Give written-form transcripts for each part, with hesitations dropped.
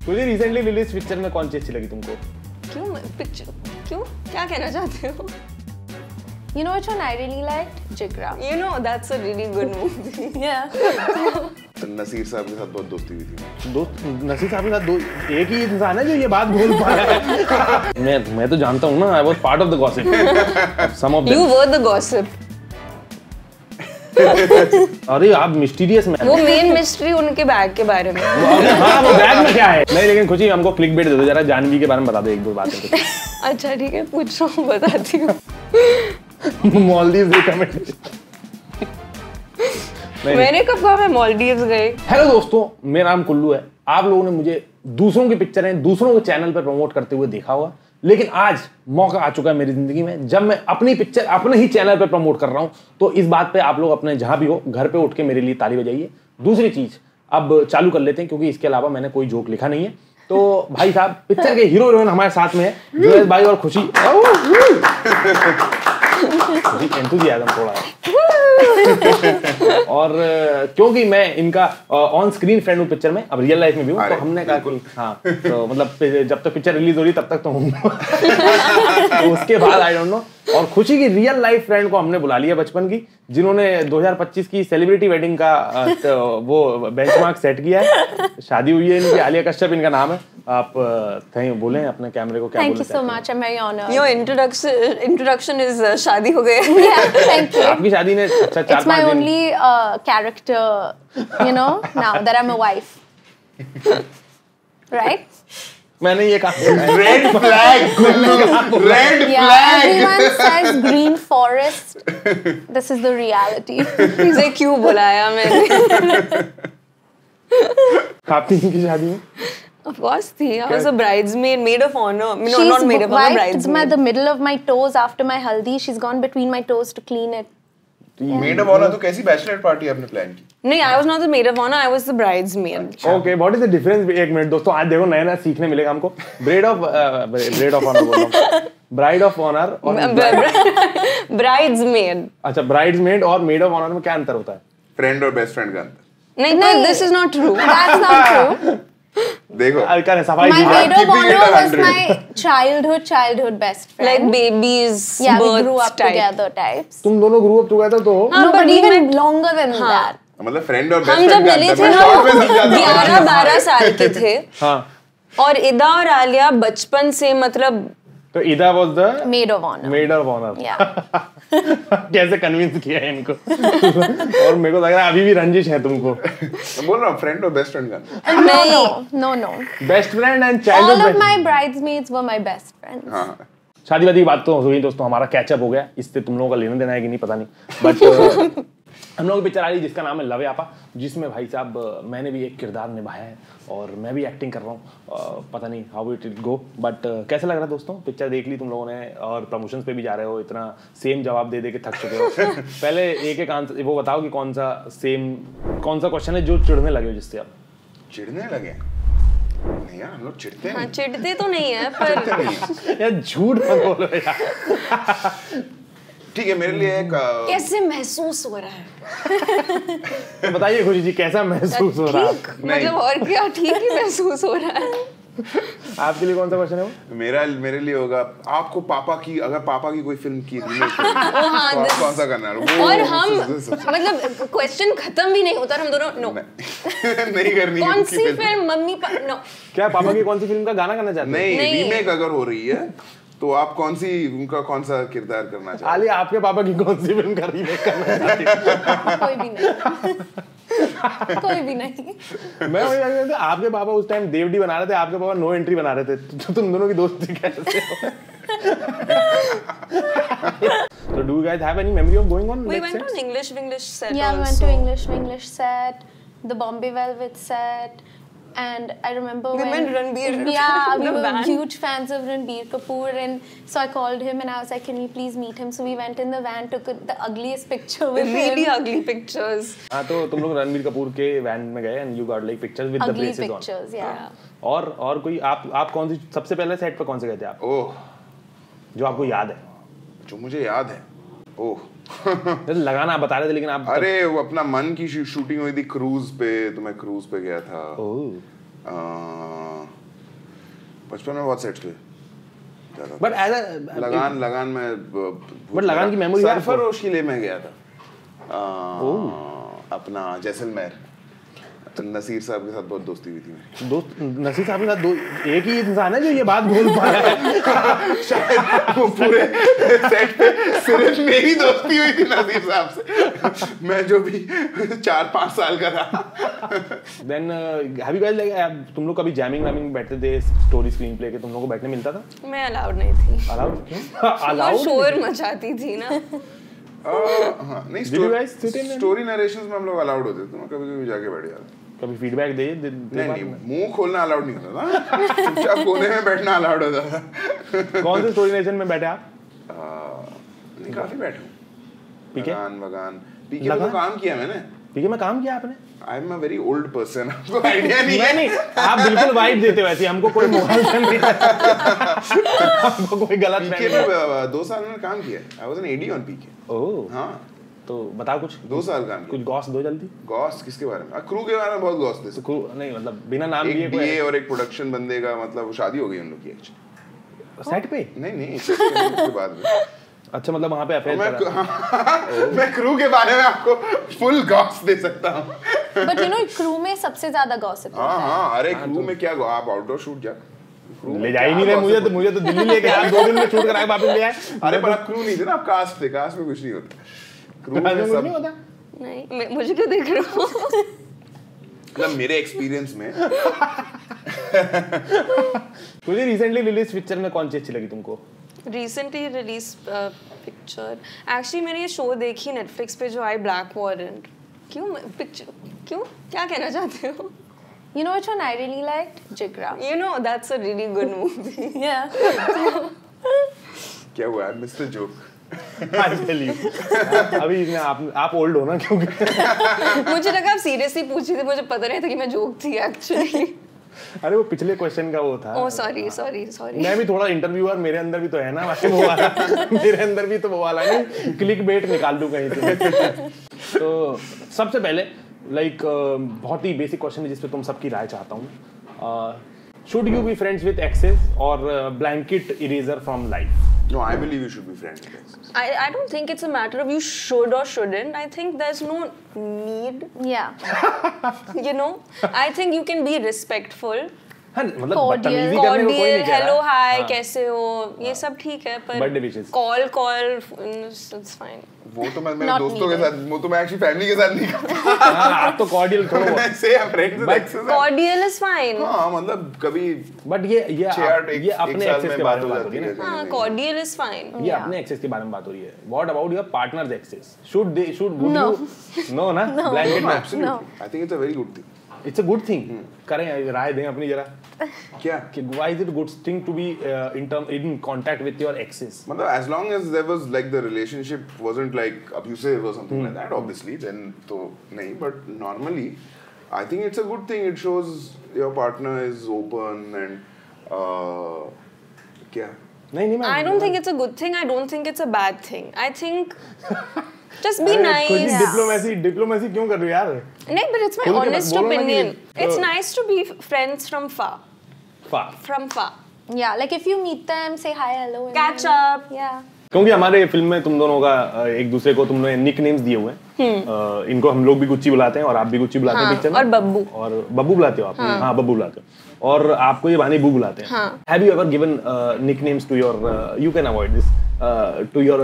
तुझे recently release picture में कौन सी अच्छी लगी तुमको? क्यों क्या कहना चाहते हो? You know which one I really liked? Jigra. You know that's a really good movie. Yeah. Naseer साहब के साथ बहुत दोस्ती हुई थी। दोस्त नसीर साहब के साथ एक ही इंसान है जो ये बात बोल पा रहा है। मैं तो जानता हूँ ना, I was part of the gossip. Some of them. You were the gossip. अरे आप मिस्टीरियस मैन। वो मेन मिस्ट्री उनके बैग के बारे में। हाँ वो बैग में क्या है? नहीं लेकिन खुशी हमको क्लिक बेट दे दो जरा, जानवी के बारे में बता दो एक दो बातें। अच्छा ठीक है, पूछ रहा हूँ, बताती हूँ। मालदीव रिकमेंड। मैंने कब कहा मैं मालदीव्स गए? हेलो दोस्तों, मेरा नाम कुल्लू है। आप लोगों ने मुझे दूसरों की पिक्चरें दूसरों के चैनल पर प्रमोट करते हुए देखा होगा, लेकिन आज मौका आ चुका है मेरी जिंदगी में जब मैं अपनी पिक्चर अपने ही चैनल पर प्रमोट कर रहा हूं। तो इस बात पे आप लोग अपने जहां भी हो घर पे उठ के मेरे लिए ताली बजाइए। दूसरी चीज अब चालू कर लेते हैं क्योंकि इसके अलावा मैंने कोई जोक लिखा नहीं है। तो भाई साहब, पिक्चर के हीरो हीरोइन हमारे साथ में है, जुएल भाई और खुशी। एंथुसियाज्म थोड़ा है। और क्योंकि मैं इनका ऑन स्क्रीन फ्रेंड हूँ पिक्चर में, अब रियल लाइफ में भी हूँ, तो हमने कहा कि हाँ तो मतलब जब तक पिक्चर रिलीज हो रही तब तक तो हूँ। तो उसके बाद आई डोंट नो। और खुशी की रियल लाइफ फ्रेंड को हमने बुला लिया बचपन की, जिन्होंने 2025 की सेलिब्रिटी वेडिंग का वो बेंचमार्क सेट किया है। शादी हुई है इनकी, आलिया कश्यप इनका नाम है। आप बोलें अपने कैमरे को क्या बोलना चाहते हैं? Thank you so much, I'm very honored. Your introduction is शादी हो गई। Yeah, thank you. आपकी शादी ने अच्छा 4-5 दिन। It's my only character, you know, now that I'm a wife. Right? मैंने ये कहा red flag, red flag. Everyone says green forest. This is the reality. इसे क्यों बुलाया मैंने? आपकी की शादी में Of course थी। I was a bridesmaid, maid of honor. No, She's not maid of honor, wiped bridesmaid. the middle of my toes after my haldi. She's gone between my toes to clean it. Maid of honour तो कैसी bachelor party आपने plan की? नहीं, I was not the maid of honor. I was the bridesmaid. Okay, what is the difference? एक minute दोस्तों, आज देखो नया नया सीखने मिलेगा हमको। ब्राइड ऑफ ऑनर बोल रहा हूं, ब्राइड ऑफ ऑनर और bridesmaid. अच्छा, ब्राइड्समेड और मेड ऑफ ऑनर में क्या अंतर होता है? फ्रेंड और बेस्ट फ्रेंड का अंतर। नहीं, but this is not true. That's not true. देखो अलका ने सफाई My the. maid of keeping it honor was 100. my childhood best friend. Like babies, Yeah, we births grew up type. together types. तुम दोनों grew up together तो हो? हाँ, No, but we even met- longer than that. मतलब friend और best हम जब friend का मिले अंतर थे मैं शॉर्ट में समझा था। 11-12 साल के थे। हाँ, और इदा और आलिया बचपन से मतलब तो इदा was the Maid of honor. Maid of honour. Yeah. कैसे कन्विंस किया है इनको? और मेरे को लग रहा है अभी भी रंजिश है तुमको। मैं बोल रहा हूँ फ्रेंड और बेस्ट फ्रेंड का अंतर। No. Best friend and All of childhood. my bridesmaids were my best friends. हाँ शादी वादी की बात तो हुई दोस्तों, हमारा कैचअप हो गया। इससे तुम लोगों का लेना देना है कि नहीं पता नहीं, बट हम लोग की पिक्चर आ रही जिसका नाम है लव यापा, जिसमें भाई साहब मैंने भी एक किरदार निभाया है और मैं भी एक्टिंग कर रहा हूँ। पता नहीं how it will go, but कैसा लग रहा है दोस्तों? पिक्चर देख ली तुम लोगों ने और प्रमोशंस पे भी जा रहे हो, इतना सेम जवाब दे दे के थक चुके हो। पहले एक आंसर वो बताओ कि कौन सा क्वेश्चन है जो चिढ़ने लगे हो जिससे आप? चिढ़ने लगे? नहीं यार, हम लोग चिढ़ते हाँ, नहीं। चिढ़ते तो नहीं है पर यार झूठ मत बोलो यार। ठीक है, मेरे लिए एक कैसे महसूस हो रहा है? बताइए खुशी जी, कैसा महसूस हो रहा है? ठीक, मतलब और क्या, ठीक ही महसूस हो रहा है। आपके लिए कौन सा क्वेश्चन है वो? मेरे लिए होगा, आपको अगर पापा की कोई फिल्म की रीमेक तो हाँ, आप कौन सा करना है? और हम मतलब क्वेश्चन खत्म भी नहीं होता, हम दोनों नो नहीं करनी है कौन उसकी सी फिल्म मम्मी नो। क्या पापा की कौन सी फिल्म का गाना करना चाहते हैं? नहीं, रीमेक अगर हो रही है तो आप उनका कौन सा किरदार करना चाहते हैं? आलिया, आपके पापा की कौन सी फिल्म का रीमेक करना चाहती है? कोई भी नहीं। कोई भी नहीं। मैं वही कह रहा था, आपके पापा उस टाइम देवडी बना रहे थे, आपके पापा नो एंट्री बना रहे थे, तो तुम दोनों की दोस्ती कैसे हो? So do you guys have any memory of going on? We went on English set. Yeah, we went also. to English set, the Bombay Velvet set, and I remember We when went Ranbir. Yeah, we The were van. huge fans of Ranbir Kapoor, and so I called him and I was like, "Can we please meet him?" So we went in the van, took the ugliest picture with Really him. ugly pictures. हाँ, तो तुम लोग रणबीर कपूर के van में गए and you got like pictures with the Ugly braces on. pictures, yeah. और कोई आप कौन सी सबसे पहले सेट पर कौन से गए थे आप, ओह, जो आपको याद है? जो मुझे याद है, ओह लगाना आप बता रहे थे लेकिन आप अरे वो अपना मन की शूटिंग हुई थी क्रूज पे, तो मैं क्रूज पे गया था। बचपन में बहुत सेट्स पे बट एज अ लगान में बट लगान की मेमोरी सरफरोश के लिए मैं गया था अपना जैसलमेर, नसीर साहब के साथ बहुत दोस्ती हुई थी मेरी। दोस्त नसीर साहब के साथ एक ही इंसान है जो ये बात बोल पा रहा है। शायद वो पूरे सेट पे सिर्फ मेरी दोस्ती हुई थी नसीर साहब से, मैं जो भी 4-5 साल का था। Then have you guys like तुम लोग कभी जैमिंग वैमिंग बैठते थे स्टोरी स्क्रीन प्ले के, तुम लोगों को बैठने मिलता था? मैं अलाउड नहीं थी। अलाउड क्यों? अलाउड शोर मचाती थी ना। हाँ नहीं, स्टोरी नरेशंस में हम लोग अलाउड होते थे, मैं कभी-कभी जाके बैठ जाता। कभी फीडबैक दे नहीं, मुंह खोलना अलाउड नहीं होता था, चुपचाप कोने में बैठना अलाउड होता था। कौन से स्टोरी नरेशन में बैठे आप? नहीं, काफी बैठे हूँ। पीके वगान पीके में तो काम किया मैंने। पीके में काम किया आपने? I am a very old person, आपको आइडिया नहीं है। नहीं, आप बिल्कुल वाइब देते हो ऐसे, हमको कोई मोबाइल नहीं हमको कोई गलत पीके में 2 साल मैंने काम किया। I was an AD on PK. ओह हाँ, तो बताओ कुछ। 2 साल काम किया। कुछ गॉस दो जल्दी। गॉस किसके बारे में? क्रू के बारे में बहुत गॉस थे। क्रू नहीं, मतलब बिना नाम लिए कोई। एक और एक प्रोडक्शन बंदे का मतलब शादी हो गई उन लोग की एक्चुअली। सेट पे? नहीं, उसके बाद में। अच्छा, मतलब वहाँ पे अफेयर करा। मैं क्रू के बारे में आपको फुल गॉस दे सकता हूँ। बट यू नो क्रू में सबसे ज्यादा गॉसिप होता है। हाँ, अरे क्रू में क्या, आप आउटडोर शूट जा, ले जा ही नहीं रहे मुझे तो दिल्ली लेके आप 2 दिन में शूट करा के वापस ले आए। अरे पर आप क्रू नहीं थे ना, आप कास्ट थे, कास्ट में कुछ नहीं होता। क्रू में सब नहीं होता। नहीं, मुझे क्यों देख रहे हो? मतलब मेरे एक्सपीरियंस में। मुझे रिसेंटली रिलीज पिक्चर में कौन सी अच्छी लगी तुमको? रिसेंटली रिलीज पिक्चर, एक्चुअली मैंने ये शो देखी नेटफ्लिक्स पे जो आई, ब्लैक वॉरेंट। क्यों पिक्चर, क्यों, क्या कहना चाहते हो? You know which one I really liked? Jigra. You know, that's a really good movie. Yeah. क्या हुआ? I missed the joke. I'll tell you. अभी इसमें आप ओल्ड हो ना, क्योंकि मुझे लगा आप सीरियसली पूछ रहे थे, मुझे पता नहीं था कि मैं जोक थी एक्चुअली। अरे वो पिछले क्वेश्चन का वो था। Oh sorry. मैं भी थोड़ा इंटरव्यूअर, मेरे अंदर भी तो है ना वो वाला। मेरे अंदर भी तो वो वाला नहीं, क्लिक बेट निकाल दूं कहीं से। तो सबसे पहले बहुत ही बेसिक क्वेश्चन है जिस पे तुम सबकी राय चाहता हूँ। Should you be friends with exes और blanket eraser from life? No, I believe you should be friends with exes. I don't think it's a matter of you should or shouldn't. I think there's no need. Yeah. You know, I think you can be respectful. हाँ, मतलब बदतमीजी करने को कोई नहीं कह रहा। Hello hi कैसे हो, ये सब ठीक है, पर birthday wishes, call it's fine. वो तो मैं मेरे दोस्तों के साथ, वो तो मैं एक्चुअली फैमिली के साथ नहीं करता। हाँ, आप तो कॉर्डियल थोड़ा ऐसे हैं friends with access. Cordial is fine. हाँ, मतलब कभी बट ये अपने एक्सेस के बारे में बात हो रही है ना। हाँ, कॉर्डियल इज फाइन। ये अपने एक्सेस के बारे में बात हो रही है। What about your partners access? Should would you know ना ब्लैंकेट में? Absolutely, I think it's a very good thing. It's a good thing. करें, राय दें अपनी जरा। क्या कि why is it a good thing to be in contact with your exes? मतलब as long as there was like the relationship wasn't like abusive or something like that, obviously then तो नहीं, but normally I think it's a good thing. It shows your partner is open and क्या? नहीं, I don't think it's a good thing. I don't think it's a bad thing. I think just be nice. Diplomacy क्यों कर रही हो यार? नहीं, but it's my honest opinion. It's nice to be friends from far. From far. Yeah, like if you meet them, say hi, hello. Catch up. Yeah. क्योंकि हमारे film में तुम दोनों का एक दूसरे को तुमने निक नेम्स दिए हुए हैं। इनको हम लोग भी गुच्ची बुलाते हैं और आप भी गुच्ची बुलाते हैं पिक्चर में। और बब्बू। और बब्बू बुलाते हो आप? हाँ, बब्बू बुलाते हो। और आपको ये बहाने बू बुलाते हैं। Have you ever given nicknames to your you can avoid this to your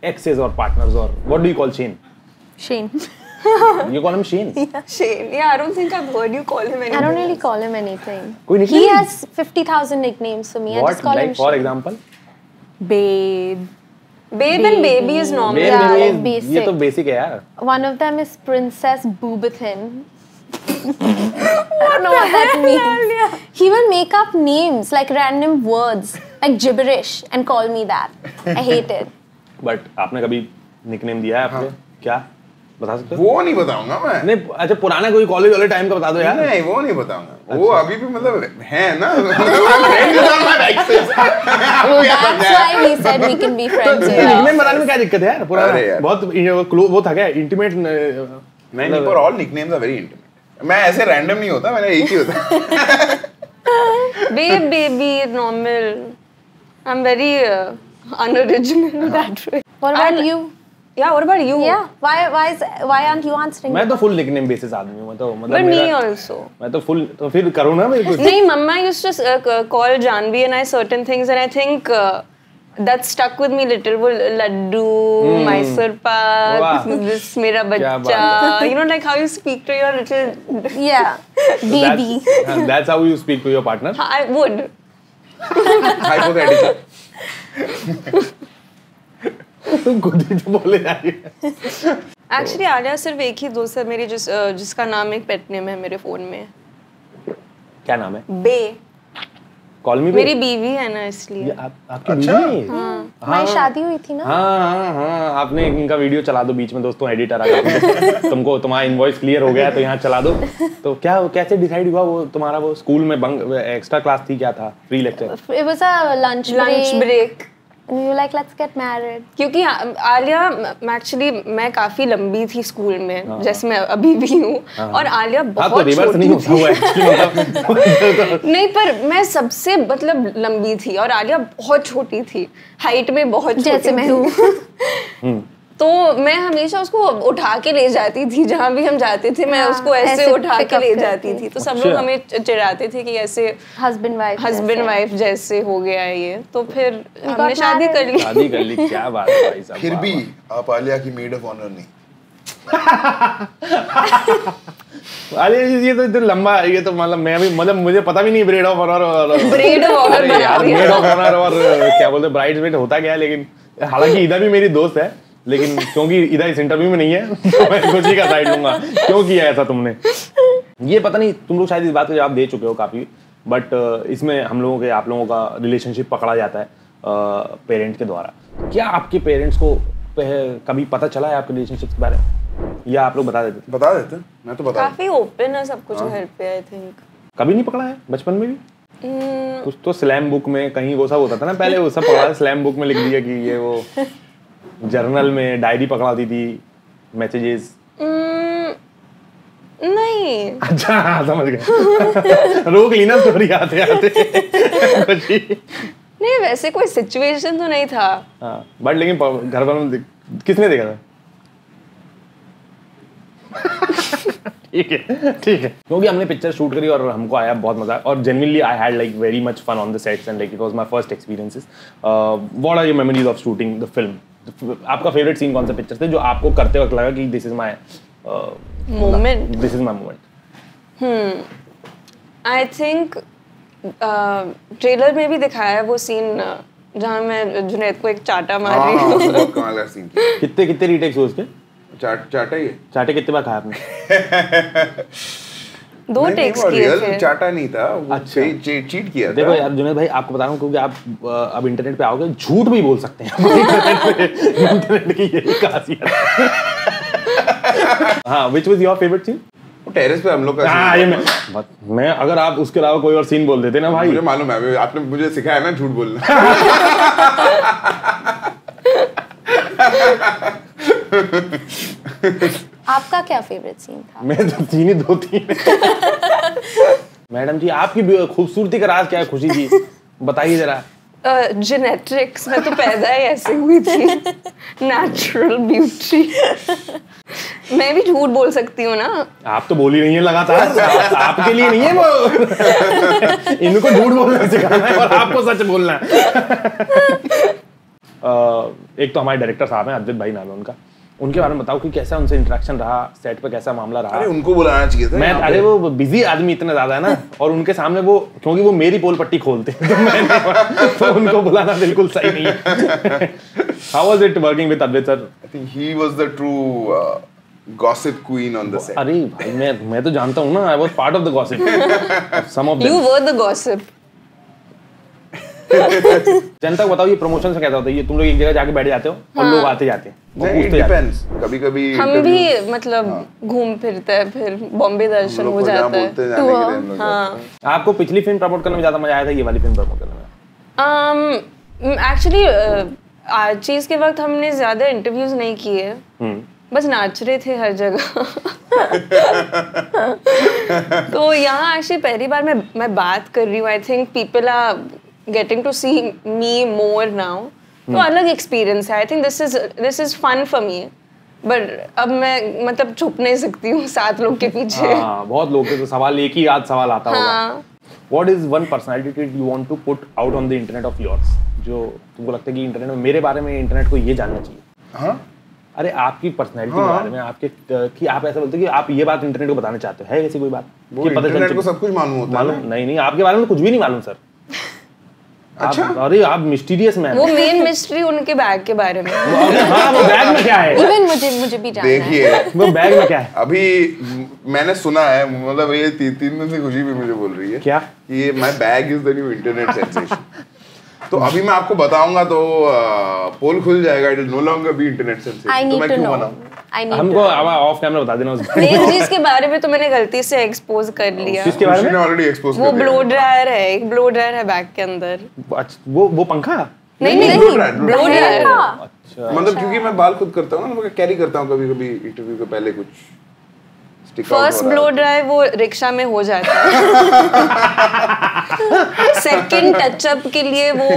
exes or partners, or what do you call Shane? Shane. You call him Shane? Shane. Yeah, I don't think I've heard you call him anything. I don't really call him anything. कोई nickname? He has 50,000 nicknames for me. What? I just call like him for Shane. example? Babe. Babe and baby is normal. Yeah, like ये basic. तो basic है यार। One of them is Princess Boobathin. I don't know what that means. He will make up names like random words, like gibberish, and call me that. I hate it. But आपने कभी nickname दिया है आपने? क्या बता सकते हो? वो नहीं बताऊंगा मैं। नहीं, अच्छा पुराना कोई कॉलेज वाले टाइम का बता दो यार। नहीं, वो नहीं बताऊंगा। अच्छा। वो अभी भी मतलब है ना। That's why he said we can be friends. तो nickname बताने में क्या दिक्कत है यार? पुराना बहुत वो था क्या इंटीमेट? नहीं, पर all nicknames are very intimate. मैं ऐसे रैंडम नहीं होता, मैंने एक ही होता। Babe, baby, normal. I'm very unoriginal that way. What about you? Yeah, what about you? Yeah. Why aren't you answering? मैं तो फुल निकनेम बेसिस आदमी हूँ, मैं तो मतलब But me मेरा also. मैं तो फुल, तो फिर करूँ ना मैं कुछ। नहीं, Mama used to call Janvi and I certain things, and I think that stuck with me little. वो laddu, Mysore pak, this मेरा बच्चा. You know, like how you speak to your little. Yeah. Baby. That's how you speak to your partner. I would. Hypothetical. तुम खुद ही तो बोले जा रही है। Actually, आलिया सिर्फ एक ही दोस्त है मेरी जिसका नाम एक पेट नेम है मेरे फोन में। क्या नाम है? बे। Call me. मेरी बीवी है ना इसलिए। आपकी बीवी? हमारी शादी हुई थी ना। हाँ, आपने इनका वीडियो चला दो बीच में दोस्तों, एडिटर आ गया। तुमको तुम्हारा इनवॉइस क्लियर हो गया तो यहाँ चला दो। तो क्या कैसे डिसाइड हुआ वो तुम्हारा वो स्कूल में एक्स्ट्रा क्लास थी, क्या था? Free lecture? It was a lunch break. And you were like, let's get married. क्योंकि आलिया एक्चुअली मैं काफी लंबी थी स्कूल में, जैसे मैं अभी भी हूँ, और आलिया बहुत छोटी थी। नहीं, पर मैं सबसे मतलब लंबी थी और आलिया बहुत छोटी थी, हाइट में बहुत छोटी, जैसे मैं हूँ। तो मैं हमेशा उसको उठा के ले जाती थी, जहाँ भी हम जाते थे मैं उसको ऐसे उठा के ले जाती थी। तो सब लोग हमें चिढ़ाते थे कि ऐसे हस्बैंड वाइफ जैसे हो गया है ये। तो फिर हमने शादी कर ली। क्या बात है भाई साहब। फिर भी आप आलिया की मेड ऑफ ऑनर नहीं। अरे ये तो लंबा, ये तो मतलब मैं भी मतलब मुझे पता भी नहीं ब्रेड ऑफ ऑनर और ब्रेड ऑफ ऑनर और क्या बोलते ब्राइड्समेड होता क्या है। लेकिन हालांकि इधर भी मेरी दोस्त है, लेकिन क्योंकि इधर इस इंटरव्यू में नहीं है तो मैं खुशी का साइड लूंगा। क्यों किया ऐसा तुमने? ये पता नहीं, तुम लोग शायद इस बात का जवाब दे चुके हो काफी, बट इसमें हम लोगों के आप लोगों का रिलेशनशिप पकड़ा जाता है पेरेंट्स के द्वारा। क्या आपके पेरेंट्स को कभी पता चला है आपके रिलेशनशिप के बारे में, या आप लोग बता देते? मैं तो बता काफी ओपन है सब कुछ घर पे। आई थिंक कभी नहीं पकड़ा है बचपन में भी? कुछ तो स्लैम बुक में कहीं वो सब होता था ना पहले, वो सब पकड़ा स्लैम बुक में लिख दिया कि ये वो जर्नल में डायरी पकड़ा दी थी, मैसेजेस। नहीं। अच्छा हाँ समझ गए। रोक ली ना स्टोरी आते आते। नहीं, वैसे कोई सिचुएशन तो नहीं था। हाँ, बट लेकिन घर पर किसने देखा था? ठीक है, क्योंकि हमने पिक्चर शूट करी और हमको आया बहुत मजा, और genuinely I had like very much fun on the sets and like it was my first experiences. What are your memories of shooting the film? आपका फेवरेट सीन कौन सा पिक्चर थे जो आपको करते वक्त लगा कि this is my moment? This is my moment. I think trailer में भी दिखाया है वो सीन जहाँ मैं जुनैद को एक चाटा मार रही हूँ। बहुत कमाल का सीन। कितने रीटेक्स हुए उसके? चाटा ही है। चाटे कितने बार खाया आपने? 2 टेक्स किए थे। चाटा नहीं था, अच्छा चीट किया था। देखो यार जुनैद भाई, आपको बता रहा हूँ क्योंकि आप अब इंटरनेट पे आओगे, झूठ भी बोल सकते हैं। इंटरनेट की यही खासियत। हाँ, which was your favorite scene? Terrace पे हम लोग का हाँ, ये मैं अगर आप उसके अलावा कोई और सीन बोल देते ना भाई। मुझे मालूम है, आपने मुझे सिखाया ना झूठ बोलना। आपका क्या फेवरेट सीन था? मैं तो सीन ही 2-3। मैडम जी, आपकी खूबसूरती का राज क्या है खुशी जी, बताइए जरा। जेनेटिक्स में तो पैदा ही ऐसे हुई थी, नेचुरल ब्यूटी। मैं भी झूठ बोल सकती हूँ ना। आप तो बोल ही रही हैं लगातार। आपके लिए नहीं है वो। इनको झूठ बोलना सिखाना है और आपको सच बोलना है। एक तो हमारे डायरेक्टर साहब हैं, अद्वैत भाई नाम है उनका, उनके बारे में बताओ कि कैसा उनसे इंटरेक्शन रहा, सेट पे कैसा मामला रहा? अरे उनको बुलाना चाहिए था। मैं अरे वो बिजी आदमी इतना ज्यादा है ना, और उनके सामने वो, क्योंकि वो मेरी पोल पट्टी खोलते हैं तो उनको बुलाना बिल्कुल सही नहीं है। How was it working with Advait sir? I think he was the true gossip queen on the set. अरे भाई मैं तो जानता हूँ ना, I was part of the gossip. Some of them. You were the gossip. जनता को बताओ ये प्रमोशन से कैसा होता है? ये तुम लोग एक जगह जाके बैठ जाते हो और लोग आते जाते हैं। कभी-कभी हम भी मतलब घूम फिरते हैं, फिर बॉम्बे दर्शन हो जाता है। हाँ। आपको पिछली फिल्म प्रमोट करने में ज्यादा मजा आया था ये वाली फिल्म प्रमोट करने में? एक्चुअली चीज के वक्त हमने ज्यादा इंटरव्यूज नहीं किए, बस नाच रहे थे हर जगह। तो यहाँ एक्चुअली पहली बार मैं बात कर रही हूँ। I think people are getting to see me more now. तो अलग एक्सपीरियंस है। I think this is fun for me, but अब मैं मतलब छुप नहीं सकती हूँ 7 लोग के पीछे। बहुत लोग के तो सवाल एक ही आध सवाल आता होगा। What is one personality trait you want to put out on the internet of yours? जो तुमको लगता है कि इंटरनेट में, मेरे बारे में इंटरनेट को ये जानना चाहिए। हाँ? अरे आपकी पर्सनैलिटी के बारे में, आपके कि आप ऐसा बोलते हो कि आप ये बात इंटरनेट को बताना चाहते हो, है ऐसी कोई बात? वो इंटरनेट को सब कुछ मालूम होता है। नहीं, आपके बारे में कुछ भी नहीं मालूम सर। अच्छा? अरे आप मिस्टीरियस मैन। वो मेन मिस्ट्री उनके बैग के बारे में। हाँ, वो बैग में क्या है? इवन मुझे भी जानना है। देखिए वो बैग में क्या है? अभी मैंने सुना है, मतलब ये 3 दिन से खुशी भी मुझे बोल रही है क्या कि ये my bag is the new internet sensation. तो अभी मैं आपको बताऊंगा तो पोल खुल जाएगा, it will no longer be internet sensation. तो मैं क्यों बनाऊं? हमको ऑफ कैमरा बता देना उसको। एक चीज के बारे में तो मैंने गलती से एक्सपोज कर लिया। किसके बारे में? ऑलरेडी एक्सपोज वो ब्लो ड्रायर है, एक ब्लो ड्रायर है बैग के अंदर। अच्छा, वो पंखा? नहीं, ब्लो ड्रायर। अच्छा, मतलब क्योंकि मैं बाल खुद करता हूँ ना, मैं कैरी करता हूँ कभी-कभी इंटरव्यू के पहले कुछ stick out. First blow dry वो रिक्शा में हो जाता है। सेकंड टचअप के लिए वो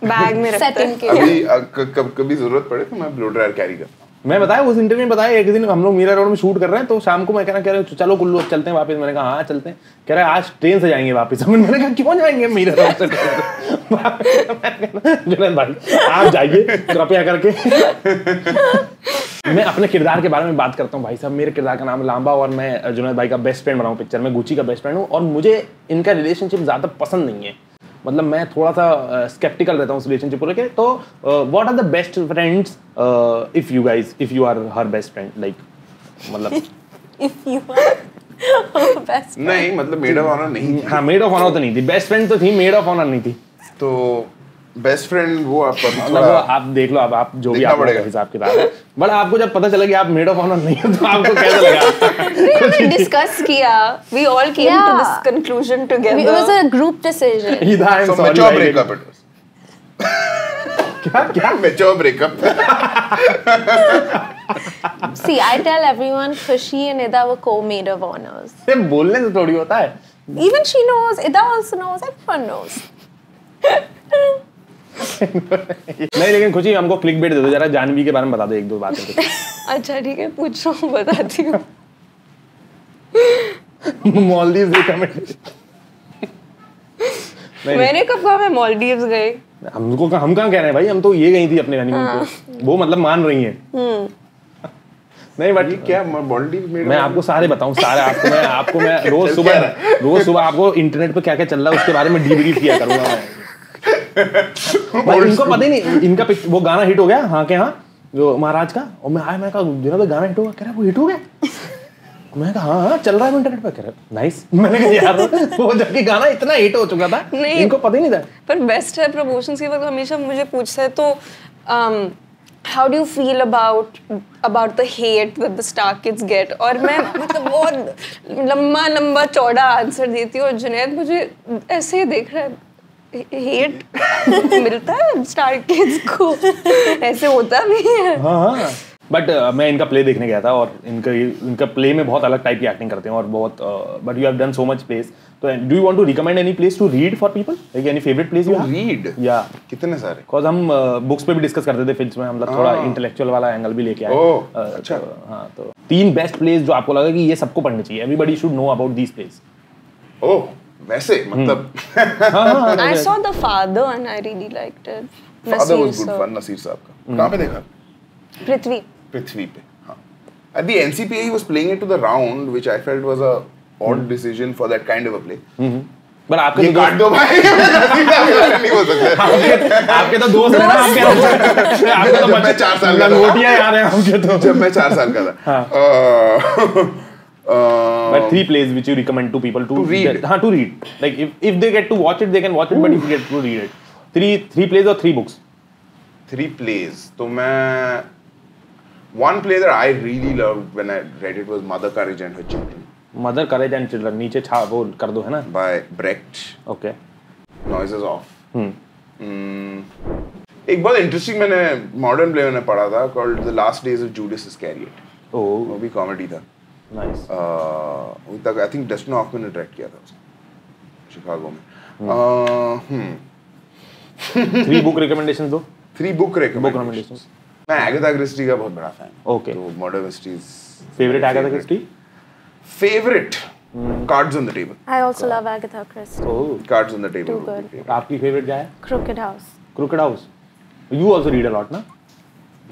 बैग में रखते हैं। अभी कभी जरूरत पड़े तो मैं ब्लो ड्रायर कैरी करता हूँ। मैं बताया उस इंटरव्यू में बताया, एक दिन हम लोग मीरा रोड में शूट कर रहे हैं तो शाम को मैं कह रहे चलो कुल्लू अब चलते हैं वापस। मैंने कहा हाँ चलते हैं। कह रहा है आज ट्रेन से जाएंगे वापस। मैंने कहा क्यों जाएंगे मीरा रोड से? जुनैद भाई आप जाइए कृपया करके। मैं अपने किरदार के बारे में बात करता हूँ भाई साहब। मेरे किरदार का नाम लांबा और मैं जुनैद भाई का बेस्ट फ्रेंड बना हूँ पिक्चर में, गुची का बेस्ट फ्रेंड हूँ। और मुझे इनका रिलेशनशिप ज़्यादा पसंद नहीं है, मतलब मैं थोड़ा सा स्केप्टिकल रहता हूँ उस रिलेशनशिप को लेकर। तो what are the best friends if you are her best friend, like मतलब इफ यू आर बेस्ट नहीं, मतलब मेड ऑफ ऑनर नहीं। हाँ, मेड ऑफ ऑनर तो नहीं थी, बेस्ट फ्रेंड तो थी, मेड ऑफ ऑनर नहीं थी। तो बेस्ट फ्रेंड वो आपका मतलब आप देख लो, आप जो भी आपका हिसाब किताब है, बट आपको जब पता चला कि आप मेड ऑफ ऑनर नहीं हो तो आपको कैसा लगा? हमने डिस्कस किया, we all came to this conclusion together. It was a group decision. So mature breakup it was. क्या mature breakup? See, I tell everyone Khushi and Ida were co-maid of honors. सिर्फ बोलने से थोड़ी होता है। Even she knows, Ida also knows, everyone knows. नहीं, लेकिन खुशी हमको क्लिक बेट दे दो जरा, जानवी के बारे में बता दो 1-2 बातें। अच्छा ठीक है, पूछ रहा हूँ, बताती हूँ। मालदीव्स रिकमेंड। मैंने कब कहा मैं मालदीव्स गए? हम कहाँ कह रहे हैं भाई, हम तो ये गई थी अपने हनीमून पे। वो मतलब मान रही है। नहीं बट क्या मालदीव में मैं आपको सारे बताऊं, सारे आपको मैं रोज सुबह आपको इंटरनेट पे क्या क्या चल रहा है उसके बारे में डीब्रीफ किया करूंगा मैं। भाई इनको पता ही नहीं, इनका वो गाना हिट हो गया हाँ के हाँ जो महाराज का, और मैं कहा जुनैद गाना हिट होगा, कह रहा वो हिट हो गया। मैं कहा हाँ चल रहा है इंटरनेट पे, कह रहा नाइस। मैंने कहा यार वो जबकि गाना इतना हिट हो चुका था, इनको पता ही नहीं था। पर बेस्ट है प्रमोशंस के वक्त हमेशा मुझे पूछता है तो how do you feel about the hate that the Star Kids get? और मैं मतलब बहुत लंबा चौड़ा आंसर देती हूँ और जुनैद मुझे ऐसे ही देख रहा है, हेट मिलता है स्टार किड्स को, ऐसे होता भी है। हाँ बट मैं इनका प्ले देखने गया था और इनका प्ले में बहुत अलग टाइप की एक्टिंग करते हैं और बहुत but you have done so much place. तो do you want to recommend any place to read for people, like any favourite place you have? Read या कितने सारे? बिकॉज़ हम बुक्स पे भी डिस्कस करते थे फिल्म्स में, हम लोग थोड़ा इंटेलेक्चुअल वाला एंगल भी लेके आए। अच्छा हाँ, तो 3 बेस्ट प्लेस जो आपको लगा कि ये सबको पढ़नी चाहिए, everybody should know about these place. Oh वैसे मतलब I saw The Father and I really liked it. Father was good fun, Naseer साहब का। कहाँ पे देखा? पृथ्वी पे। हाँ। At the NCPA he was playing it to the round, which I felt was a odd decision for that kind of a play. पर आपके ये काट दो भाई, नहीं हो सकता। आपके तो दोस्त हैं ना, आपके तो मैं 4 साल का था। लंगोटियां यार हैं आपके तो। जब मैं 4 साल का था। But 3 plays which you recommend to people to read. हाँ, to read. Like if they get to watch it, they can watch it. But if you get to read it, 3 plays or 3 books? 3 plays. तो मैं one play that I really loved when I read it was Mother Courage and Her Children. Mother Courage and Children. नीचे वो कर दो है ना? By Brecht. Okay. Noises Off. एक बहुत इंटरेस्टिंग मैंने मॉडर्न प्ले में पढ़ा था called The Last Days of Judas Iscariot. वो भी कॉमेडी था. Nice. I think Dustin Hoffman ने डायरेक्ट किया था उसको शिकागो में. 3 book recommendations दो. 3 book recommendations. मैं Agatha Christie का बहुत बड़ा फैन. Okay. तो Murder Mysteries. Favorite Agatha Christie? Favorite. Cards on the Table. I also love Agatha Christie. Oh. Cards on the Table. Too good. आपकी favorite क्या है? Crooked House. Crooked House. You also read a lot, ना?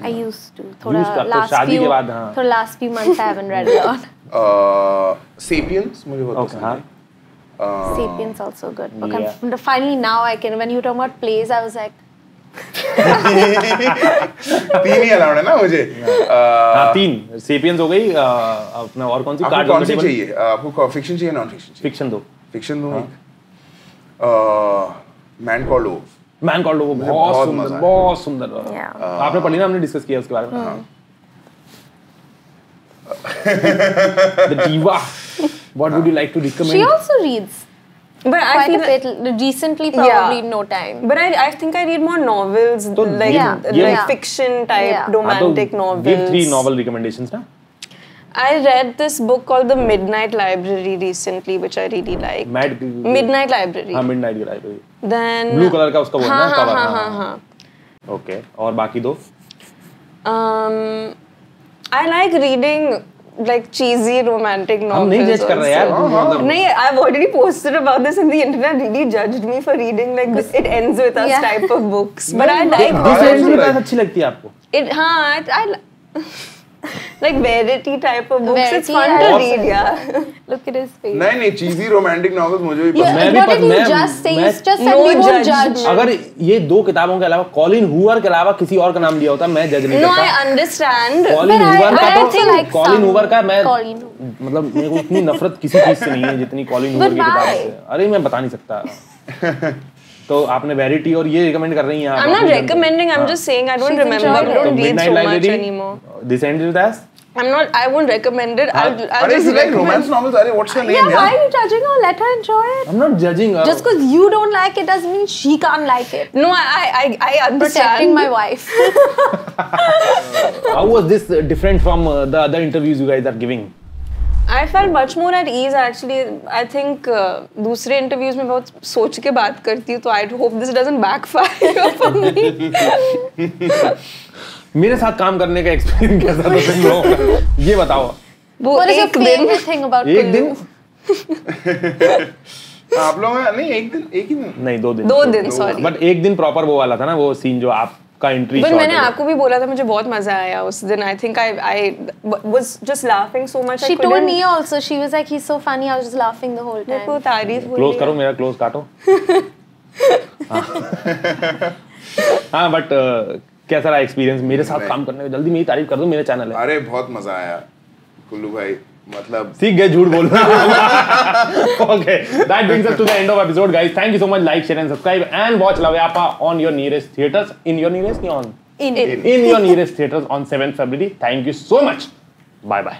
I used to. Used to, तो शादी के बाद हाँ. For last few months I haven't read a lot. Sapiens मुझे बहुत पसंद है. Sapiens also good. Okay. Yeah. Finally now I can. When you talk about plays, I was like. 3 he allowed है ना मुझे. हाँ 3. Sapiens हो गई. अपना और कौन सी? आपको कौन सी चाहिए? आपको फिक्शन चाहिए नॉन फिक्शन चाहिए? Fiction दो. फिक्शन दो. मैन कॉल्ड ओव. मैन कॉल्ड ओव बहुत सुंदर. आपने पढ़ी ना? हमने डिस्कस किया उसके बारे में. The Diva. What would you like to recommend? She also reads. But I Quite feel a bit recently, probably no time. But I think I read more novels, like fiction type, romantic novels. Give 3 novel recommendations, na? I read this book called The Midnight Library recently, which I really like. Midnight Library. हाँ, Midnight Library. Then blue color का उसका वो ना cover. हाँ. Okay. और बाकी दो? I like reading like cheesy romantic novels. हम नहीं जज कर रहे यार. नहीं, I've already posted about this in the internet. Really judged me for reading like this. It ends with us type of books. But I like. This ends with us अच्छी लगती है आपको? I like Verity type of books. It's fun to read, yeah. Look at his face. नहीं cheesy romantic novels मुझे भी पसंद. What did you just say? You just said we won't judge. अगर ये 2 किताबों के अलावा कॉलिन हूवर के अलावा किसी और का नाम लिया होता मैं जज नहीं करता. No, I understand. Colleen Hoover का तो कॉलिन हूवर का मैं मतलब मेरे को इतनी नफरत किसी चीज से नहीं है जितनी कॉलिन हूवर की किताब से. अरे मैं बता नहीं सकता. तो आपने वेरिटी और ये रिकमेंड कर रही हैं आप? I'm not recommending. I'm just saying I don't remember. I don't read so much anymore. This ends with us. I won't recommend it. I'll just like romance novels. Are what's your name? Yeah, why are you judging her? Let her enjoy it. I'm not judging her. Just because you don't like it doesn't mean she can't like it. No, I understand. Protecting my wife. How was this different from the other interviews you guys are giving? I felt much more at ease actually. I think दूसरे interviews में बहुत सोच के बात करती हूँ, तो I hope this doesn't backfire for me. मेरे साथ काम करने का एक्सपीरियंस कैसा था तुम लोगों का? ये बताओ. What is your favorite thing about एक दिन? आप लोग नहीं एक ही दिन? नहीं 2 दिन. 2 दिन sorry. But एक दिन प्रॉपर वो वाला था ना, वो सीन जो आपका एंट्री शॉट. But मैंने आपको भी बोला था मुझे बहुत मजा आया उस दिन. I think I was just laughing so much. She told me also. She was like, he's so funny. I was just laughing the whole time. मेरे को तारीफ हुई. क्लोज करो, मेरा क्लोज काटो. हाँ बट कैसा रहा एक्सपीरियंस मेरे साथ काम करने का? जल्दी मेरी तारीफ कर दो, मेरा चैनल है. अरे बहुत मजा आया कुल्लू भाई, मतलब सीख गए झूठ बोलना. Okay, that brings us to the end of episode, guys. Thank you so much. Like, share and subscribe and watch Lavyapa on your nearest theaters. In your nearest theaters on 7th February. Thank you so much. Bye bye.